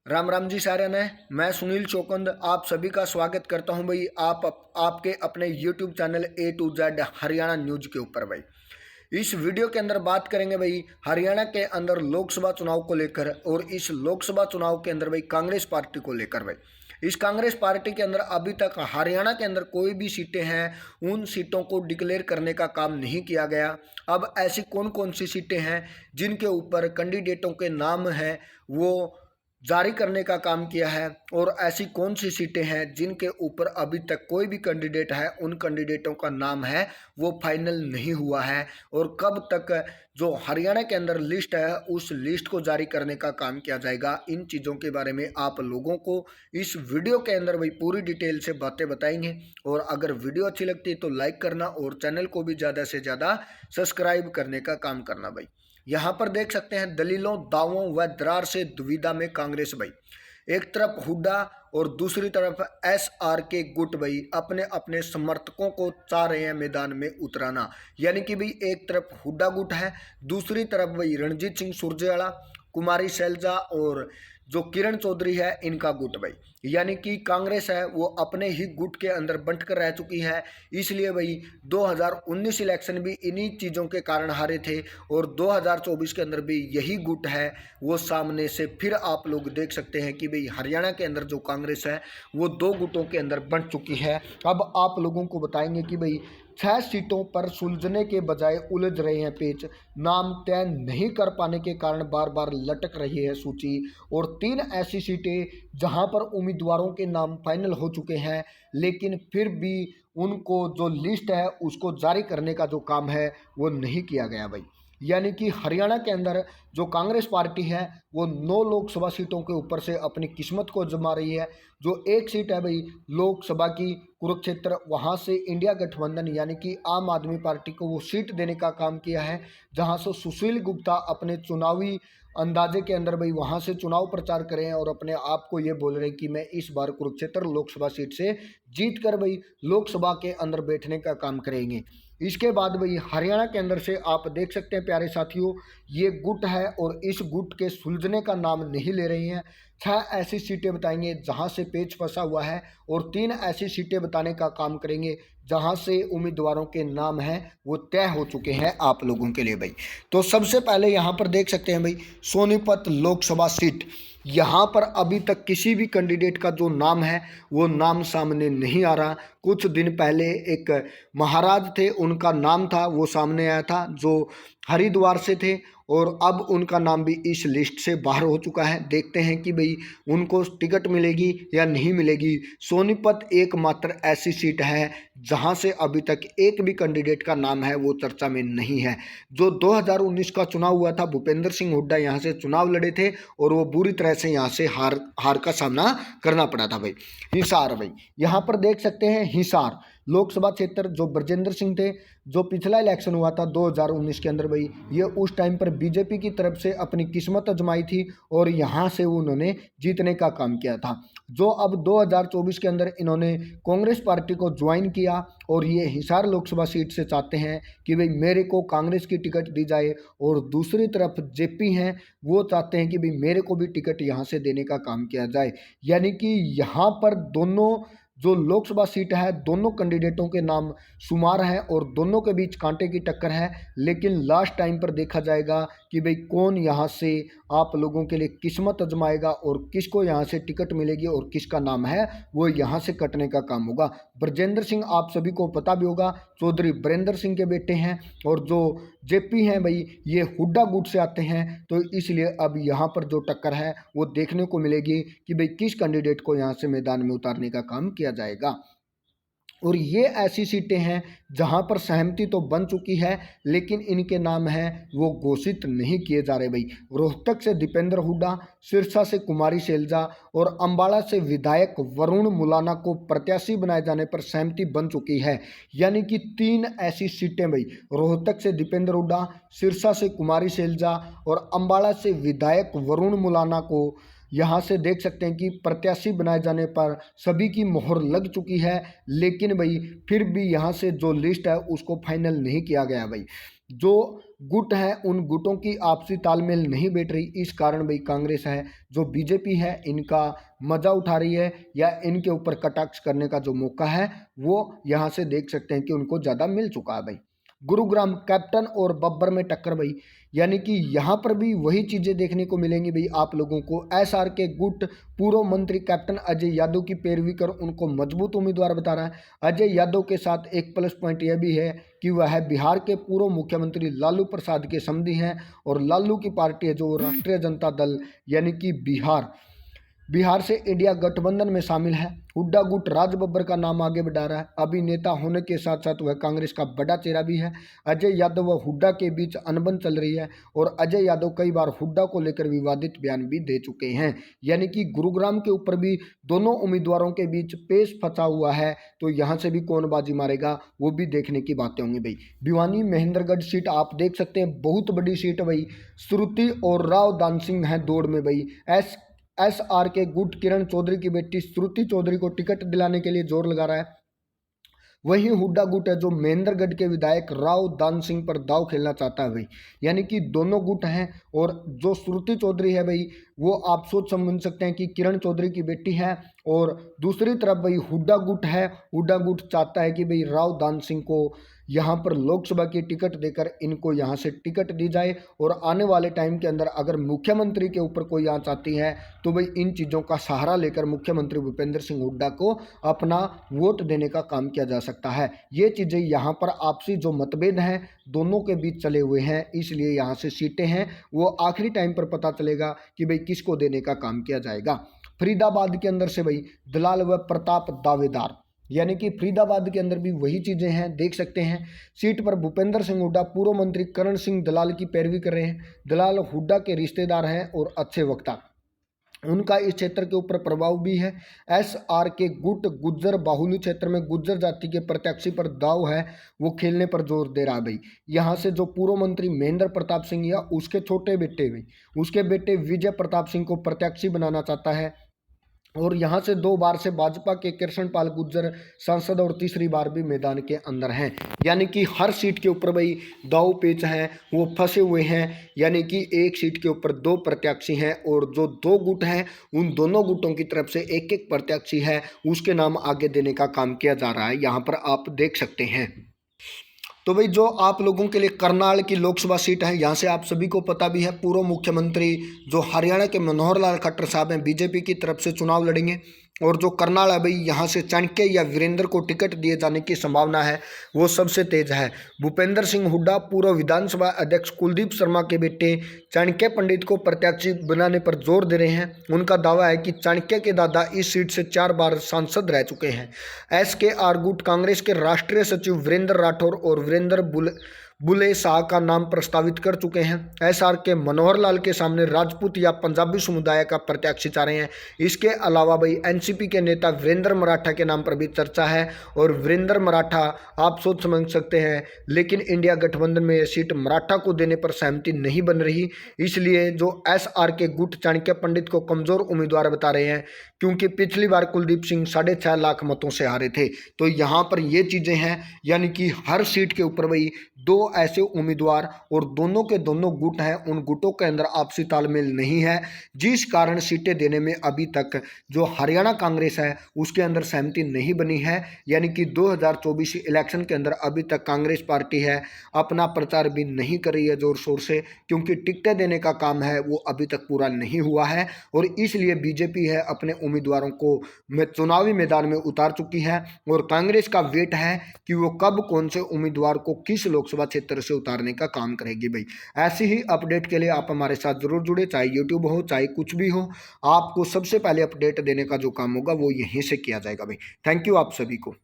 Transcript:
राम राम जी सारे ने। मैं सुनील चौकंद आप सभी का स्वागत करता हूं भाई आपके अपने YouTube channel A to Z Haryana news के ऊपर भाई। इस वीडियो के अंदर बात करेंगे भाई हरियाणा के अंदर लोकसभा चुनाव को लेकर और इस लोकसभा चुनाव के अंदर भाई कांग्रेस पार्टी को लेकर भाई। इस कांग्रेस पार्टी के अंदर अभी तक हरियाणा के अंदर कोई भी सीटें हैं उन सीटों को डिक्लेयर करने का काम नहीं किया गया। अब ऐसी कौन कौन सी सीटें हैं जिनके ऊपर कैंडिडेटों के नाम हैं वो जारी करने का काम किया है और ऐसी कौन सी सीटें हैं जिनके ऊपर अभी तक कोई भी कैंडिडेट है उन कैंडिडेटों का नाम है वो फाइनल नहीं हुआ है और कब तक जो हरियाणा के अंदर लिस्ट है उस लिस्ट को जारी करने का काम किया जाएगा। इन चीज़ों के बारे में आप लोगों को इस वीडियो के अंदर भाई पूरी डिटेल से बातें बताएंगे और अगर वीडियो अच्छी लगती है तो लाइक करना और चैनल को भी ज़्यादा से ज़्यादा सब्सक्राइब करने का काम करना भाई। यहाँ पर देख सकते हैं दलीलों दावों व दरार से दुविधा में कांग्रेस भाई। एक तरफ हुड्डा और दूसरी तरफ SRK गुट भाई अपने अपने समर्थकों को चाह रहे हैं मैदान में उतराना। यानी कि भाई एक तरफ हुड्डा गुट है, दूसरी तरफ भाई रणजीत सिंह सुरजेवाला, कुमारी शैलजा और जो किरण चौधरी है इनका गुट भाई। यानी कि कांग्रेस है वो अपने ही गुट के अंदर बंट कर रह चुकी है। इसलिए भाई 2019 इलेक्शन भी इन्हीं चीज़ों के कारण हारे थे और 2024 के अंदर भी यही गुट है वो सामने से फिर आप लोग देख सकते हैं कि भाई हरियाणा के अंदर जो कांग्रेस है वो दो गुटों के अंदर बंट चुकी है। अब आप लोगों को बताएंगे कि भाई 6 सीटों पर सुलझने के बजाय उलझ रहे हैं पेच। नाम तय नहीं कर पाने के कारण बार बार लटक रही है सूची और 3 ऐसी सीटें जहां पर उम्मीदवारों के नाम फाइनल हो चुके हैं लेकिन फिर भी उनको जो लिस्ट है उसको जारी करने का जो काम है वो नहीं किया गया भाई। यानी कि हरियाणा के अंदर जो कांग्रेस पार्टी है वो 9 लोकसभा सीटों के ऊपर से अपनी किस्मत को जमा रही है। जो एक सीट है भाई लोकसभा की कुरुक्षेत्र, वहां से इंडिया गठबंधन यानी कि आम आदमी पार्टी को वो सीट देने का काम किया है जहां से सुशील गुप्ता अपने चुनावी अंदाजे के अंदर भाई वहां से चुनाव प्रचार करें और अपने आप को ये बोल रहे हैं कि मैं इस बार कुरुक्षेत्र लोकसभा सीट से जीत कर भाई लोकसभा के अंदर बैठने का काम करेंगे। इसके बाद भाई हरियाणा के अंदर से आप देख सकते हैं प्यारे साथियों ये गुट है और इस गुट के सुलझने का नाम नहीं ले रही हैं। 6 ऐसी सीटें बताएंगे जहां से पेच फंसा हुआ है और 3 ऐसी सीटें बताने का काम करेंगे जहां से उम्मीदवारों के नाम हैं वो तय हो चुके हैं आप लोगों के लिए भाई। तो सबसे पहले यहां पर देख सकते हैं भाई सोनीपत लोकसभा सीट। यहाँ पर अभी तक किसी भी कैंडिडेट का जो नाम है वो नाम सामने नहीं आ रहा। कुछ दिन पहले एक महाराज थे उनका नाम था वो सामने आया था जो हरिद्वार से थे और अब उनका नाम भी इस लिस्ट से बाहर हो चुका है। देखते हैं कि भाई उनको टिकट मिलेगी या नहीं मिलेगी। सोनीपत एकमात्र ऐसी सीट है जहां से अभी तक एक भी कैंडिडेट का नाम है वो चर्चा में नहीं है। जो 2019 का चुनाव हुआ था भूपेंद्र सिंह हुड्डा यहाँ से चुनाव लड़े थे और वो बुरी तरह से यहाँ से हार का सामना करना पड़ा था भाई। हिसार भाई यहाँ पर देख सकते हैं हिसार लोकसभा क्षेत्र जो ब्रजेंद्र सिंह थे जो पिछला इलेक्शन हुआ था 2019 के अंदर भाई ये उस टाइम पर बीजेपी की तरफ से अपनी किस्मत आजमाई थी और यहाँ से उन्होंने जीतने का काम किया था। जो अब 2024 के अंदर इन्होंने कांग्रेस पार्टी को ज्वाइन किया और ये हिसार लोकसभा सीट से चाहते हैं कि भाई मेरे को कांग्रेस की टिकट दी जाए और दूसरी तरफ जेपी हैं वो चाहते हैं कि भाई मेरे को भी टिकट यहाँ से देने का काम किया जाए। यानी कि यहाँ पर दोनों जो लोकसभा सीट है दोनों कैंडिडेटों के नाम शुमार हैं और दोनों के बीच कांटे की टक्कर है। लेकिन लास्ट टाइम पर देखा जाएगा कि भाई कौन यहाँ से आप लोगों के लिए किस्मत आजमाएगा और किसको यहाँ से टिकट मिलेगी और किसका नाम है वो यहाँ से कटने का काम होगा। ब्रजेंद्र सिंह आप सभी को पता भी होगा चौधरी बीरेंद्र सिंह के बेटे हैं और जो जेपी हैं भाई ये हुड्डा गुट से आते हैं। तो इसलिए अब यहाँ पर जो टक्कर है वो देखने को मिलेगी कि भाई किस कैंडिडेट को यहाँ से मैदान में उतारने का काम किया जाएगा। और ये ऐसी सीटें हैं जहां पर सहमति तो बन चुकी है लेकिन इनके नाम हैं वो घोषित नहीं किए जा रहे भाई। रोहतक से दीपेंद्र हुड्डा, सिरसा से कुमारी शैलजा और अंबाला से विधायक वरुण मुलाना को प्रत्याशी बनाए जाने पर सहमति बन चुकी है। यानी कि 3 ऐसी सीटें भाई रोहतक से दीपेंद्र हुड्डा, सिरसा से कुमारी शैलजा और अंबाला से विधायक वरुण मुलाना को यहाँ से देख सकते हैं कि प्रत्याशी बनाए जाने पर सभी की मोहर लग चुकी है। लेकिन भाई फिर भी यहाँ से जो लिस्ट है उसको फाइनल नहीं किया गया भाई। जो गुट है उन गुटों की आपसी तालमेल नहीं बैठ रही। इस कारण भाई कांग्रेस है जो बीजेपी है इनका मजा उठा रही है या इनके ऊपर कटाक्ष करने का जो मौका है वो यहाँ से देख सकते हैं कि उनको ज़्यादा मिल चुका है भाई। गुरुग्राम कैप्टन और बब्बर में टक्कर भाई, यानी कि यहाँ पर भी वही चीज़ें देखने को मिलेंगी भाई आप लोगों को। एसआर के गुट पूर्व मंत्री कैप्टन अजय यादव की पैरवी कर उनको मजबूत उम्मीदवार बता रहा है। अजय यादव के साथ एक प्लस पॉइंट यह भी है कि वह बिहार के पूर्व मुख्यमंत्री लालू प्रसाद के समधी हैं और लालू की पार्टी है जो राष्ट्रीय जनता दल यानी कि बिहार से इंडिया गठबंधन में शामिल है। हुड्डा गुट राज बब्बर का नाम आगे बढ़ा रहा है। अभी नेता होने के साथ साथ वह कांग्रेस का बड़ा चेहरा भी है। अजय यादव व हुड्डा के बीच अनबन चल रही है और अजय यादव कई बार हुड्डा को लेकर विवादित बयान भी दे चुके हैं। यानी कि गुरुग्राम के ऊपर भी दोनों उम्मीदवारों के बीच पेश फंसा हुआ है, तो यहाँ से भी कौन बाजी मारेगा वो भी देखने की बातें होंगी भाई। भिवानी महेंद्रगढ़ सीट आप देख सकते हैं, बहुत बड़ी सीट है भाई। श्रुति और राव दान सिंह है दौड़ में भाई। एसआर के गुट किरण चौधरी की बेटी श्रुति चौधरी को टिकट दिलाने के लिए जोर लगा रहा है। वहीं हुड्डा गुट है जो महेंद्रगढ़ के विधायक राव दान सिंह पर दाव खेलना चाहता है भाई। यानी कि दोनों गुट हैं और जो श्रुति चौधरी है भाई वो आप सोच समझ सकते हैं कि किरण चौधरी की बेटी है। और दूसरी तरफ भाई हुड्डा गुट है, हुड्डा गुट चाहता है कि भाई राव दान सिंह को यहाँ पर लोकसभा की टिकट देकर इनको यहाँ से टिकट दी जाए और आने वाले टाइम के अंदर अगर मुख्यमंत्री के ऊपर कोई आंच आती है तो भाई इन चीज़ों का सहारा लेकर मुख्यमंत्री भूपेंद्र सिंह हुड्डा को अपना वोट देने का काम किया जा सकता है। ये चीज़ें यहाँ पर आपसी जो मतभेद हैं दोनों के बीच चले हुए हैं, इसलिए यहाँ से सीटें हैं वो आखिरी टाइम पर पता चलेगा कि भाई किसको देने का काम किया जाएगा। फरीदाबाद के अंदर से भाई दलाल व प्रताप दावेदार, यानी कि फरीदाबाद के अंदर भी वही चीज़ें हैं, देख सकते हैं। सीट पर भूपेंद्र सिंह हुड्डा पूर्व मंत्री करण सिंह दलाल की पैरवी कर रहे हैं। दलाल हुड्डा के रिश्तेदार हैं और अच्छे वक्ता, उनका इस क्षेत्र के ऊपर प्रभाव भी है। एसआर के गुट गुज्जर बाहुल्य क्षेत्र में गुज्जर जाति के प्रत्याशी पर दाव है वो खेलने पर जोर दे रहा है भाई। यहाँ से जो पूर्व मंत्री महेंद्र प्रताप सिंह या उसके छोटे बेटे भाई, उसके बेटे विजय प्रताप सिंह को प्रत्याशी बनाना चाहता है। और यहाँ से 2 बार से भाजपा के कृष्णपाल गुर्जर सांसद और तीसरी बार भी मैदान के अंदर हैं। यानी कि हर सीट के ऊपर भाई दाव पेच हैं वो फंसे हुए हैं। यानी कि एक सीट के ऊपर 2 प्रत्याशी हैं और जो 2 गुट हैं उन दोनों गुटों की तरफ से एक एक प्रत्याशी है उसके नाम आगे देने का काम किया जा रहा है, यहाँ पर आप देख सकते हैं। तो भाई जो आप लोगों के लिए करनाल की लोकसभा सीट है, यहाँ से आप सभी को पता भी है पूर्व मुख्यमंत्री जो हरियाणा के मनोहर लाल खट्टर साहब हैं बीजेपी की तरफ से चुनाव लड़ेंगे। और जो करनाल है भाई यहाँ से चाणक्य या वीरेंद्र को टिकट दिए जाने की संभावना है वो सबसे तेज है। भूपेंद्र सिंह हुड्डा पूर्व विधानसभा अध्यक्ष कुलदीप शर्मा के बेटे चाणक्य पंडित को प्रत्याशी बनाने पर जोर दे रहे हैं। उनका दावा है कि चाणक्य के दादा इस सीट से 4 बार सांसद रह चुके हैं। एसकेआर गुट कांग्रेस के राष्ट्रीय सचिव वीरेंद्र राठौर और वीरेंद्र बुले शाह का नाम प्रस्तावित कर चुके हैं। एसआर के मनोहर लाल के सामने राजपूत या पंजाबी समुदाय का प्रत्याशी चाह रहे हैं। इसके अलावा भाई एनसीपी के नेता वीरेंद्र मराठा के नाम पर भी चर्चा है। और वीरेंद्र मराठा आप सोच समझ सकते हैं, लेकिन इंडिया गठबंधन में यह सीट मराठा को देने पर सहमति नहीं बन रही। इसलिए जो एसआर के गुट चाणक्य पंडित को कमजोर उम्मीदवार बता रहे हैं, क्योंकि पिछली बार कुलदीप सिंह 6.5 लाख मतों से हारे थे। तो यहाँ पर ये चीज़ें हैं, यानी कि हर सीट के ऊपर भाई 2 ऐसे उम्मीदवार और दोनों के दोनों गुट हैं, उन गुटों के अंदर आपसी तालमेल नहीं है, जिस कारण सीटें देने में अभी तक जो हरियाणा कांग्रेस है उसके अंदर सहमति नहीं बनी है। यानी कि 2024 इलेक्शन के अंदर अभी तक कांग्रेस पार्टी है अपना प्रचार भी नहीं कर रही है जोर शोर से, क्योंकि टिकटें देने का काम है वो अभी तक पूरा नहीं हुआ है। और इसलिए बीजेपी है अपने उम्मीदवारों को चुनावी मैदान में उतार चुकी है और कांग्रेस का वेट है कि वो कब कौन से उम्मीदवार को किस लोकसभा क्षेत्र से उतारने का काम करेगी भाई। ऐसी ही अपडेट के लिए आप हमारे साथ जरूर जुड़े, चाहे यूट्यूब हो चाहे कुछ भी हो, आपको सबसे पहले अपडेट देने का जो काम होगा वो यहीं से किया जाएगा भाई। थैंक यू आप सभी को।